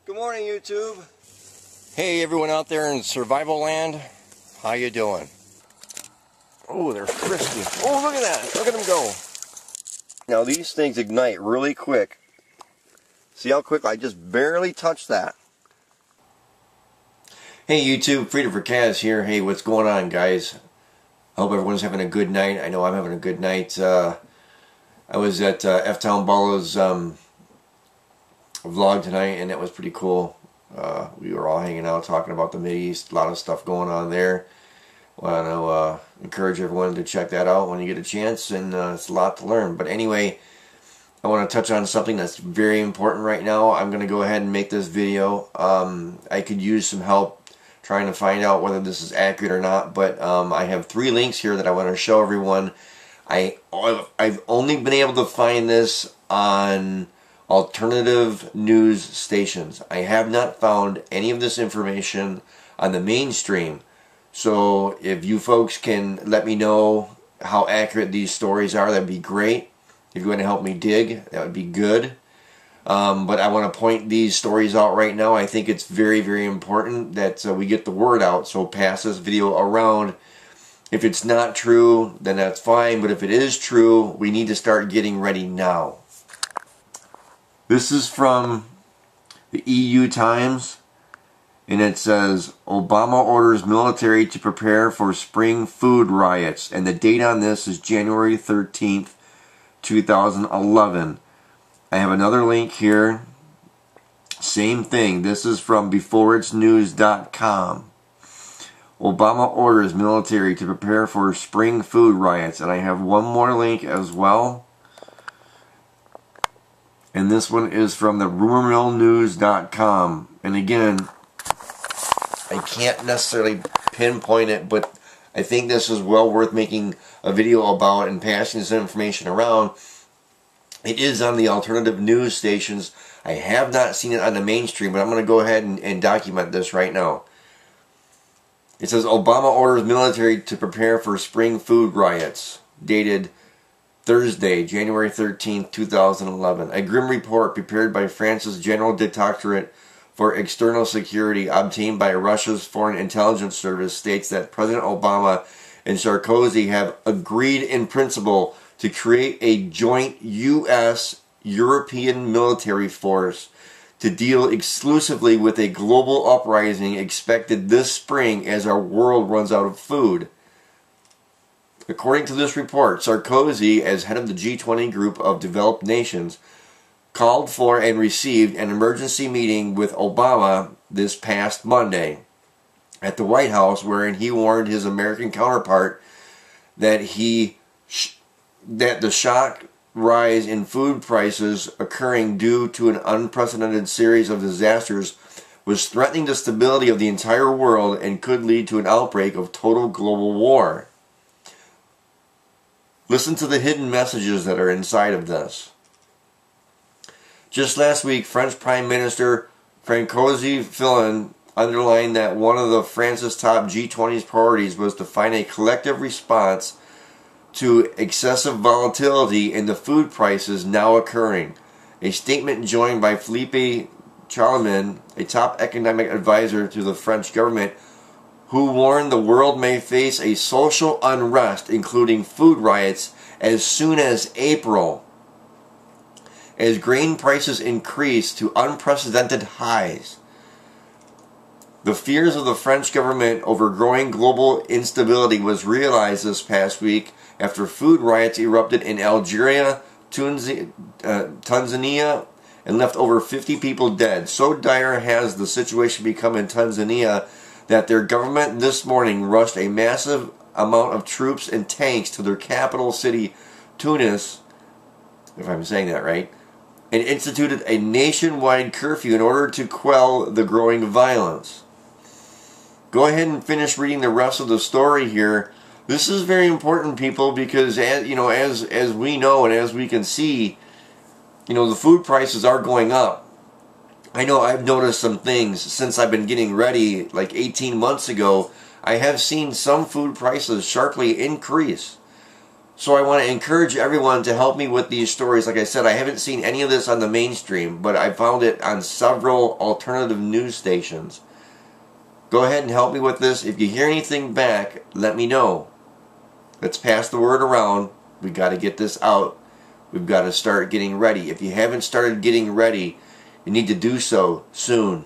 Good morning, YouTube. Hey, everyone out there in survival land. How you doing? Oh, they're frisky. Oh, look at that. Look at them go. Now, these things ignite really quick. See how quick? I just barely touched that. Hey, YouTube. Freedom for Kaz here. Hey, what's going on, guys? I hope everyone's having a good night. I know I'm having a good night. I was at F-Town Ballow's vlog tonight, and that was pretty cool. We were all hanging out talking about the Mideast, a lot of stuff going on there. Want to encourage everyone to check that out when you get a chance, and it's a lot to learn. But anyway, I want to touch on something that's very important right now. I'm going to go ahead and make this video. I could use some help trying to find out whether this is accurate or not, but I have 3 links here that I want to show everyone. I've only been able to find this on alternative news stations. I have not found any of this information on the mainstream. So if you folks can let me know how accurate these stories are, that'd be great. If you're going to help me dig, that would be good. But I want to point these stories out right now. I think it's very, very important that we get the word out. So pass this video around. If it's not true, then that's fine. But if it is true, we need to start getting ready now. This is from the EU Times, and it says, Obama orders military to prepare for spring food riots. And the date on this is January 13th, 2011. I have another link here. Same thing. This is from beforeitsnews.com. Obama orders military to prepare for spring food riots. And I have one more link as well. And this one is from the rumormillnews.com. And again, I can't necessarily pinpoint it, but I think this is well worth making a video about and passing this information around. It is on the alternative news stations. I have not seen it on the mainstream, but I'm going to go ahead and document this right now. It says, Obama orders military to prepare for spring food riots. Dated Thursday, January 13th, 2011. A grim report prepared by France's General Directorate for External Security obtained by Russia's Foreign Intelligence Service states that President Obama and Sarkozy have agreed in principle to create a joint U.S.-European military force to deal exclusively with a global uprising expected this spring as our world runs out of food. According to this report, Sarkozy, as head of the G20 group of developed nations, called for and received an emergency meeting with Obama this past Monday at the White House, wherein he warned his American counterpart that the shock rise in food prices occurring due to an unprecedented series of disasters was threatening the stability of the entire world and could lead to an outbreak of total global war. Listen to the hidden messages that are inside of this. Just last week, French Prime Minister François Fillon underlined that one of France's top G20's priorities was to find a collective response to excessive volatility in the food prices now occurring. A statement joined by Philippe Charlemagne, a top economic advisor to the French government, who warned the world may face a social unrest, including food riots, as soon as April, as grain prices increase to unprecedented highs. The fears of the French government over growing global instability was realized this past week after food riots erupted in Algeria, Tanzania, and left over 50 people dead. So dire has the situation become in Tanzania that their government this morning rushed a massive amount of troops and tanks to their capital city, Tunis, if I'm saying that right, and instituted a nationwide curfew in order to quell the growing violence. Go ahead and finish reading the rest of the story here. This is very important, people, because as we know and as we can see, the food prices are going up. I know I've noticed some things since I've been getting ready, like 18 months ago. I have seen some food prices sharply increase. So I want to encourage everyone to help me with these stories. Like I said, I haven't seen any of this on the mainstream, but I found it on several alternative news stations. Go ahead and help me with this. If you hear anything back, let me know. Let's pass the word around. We got to get this out. We've got to start getting ready. If you haven't started getting ready, you need to do so soon.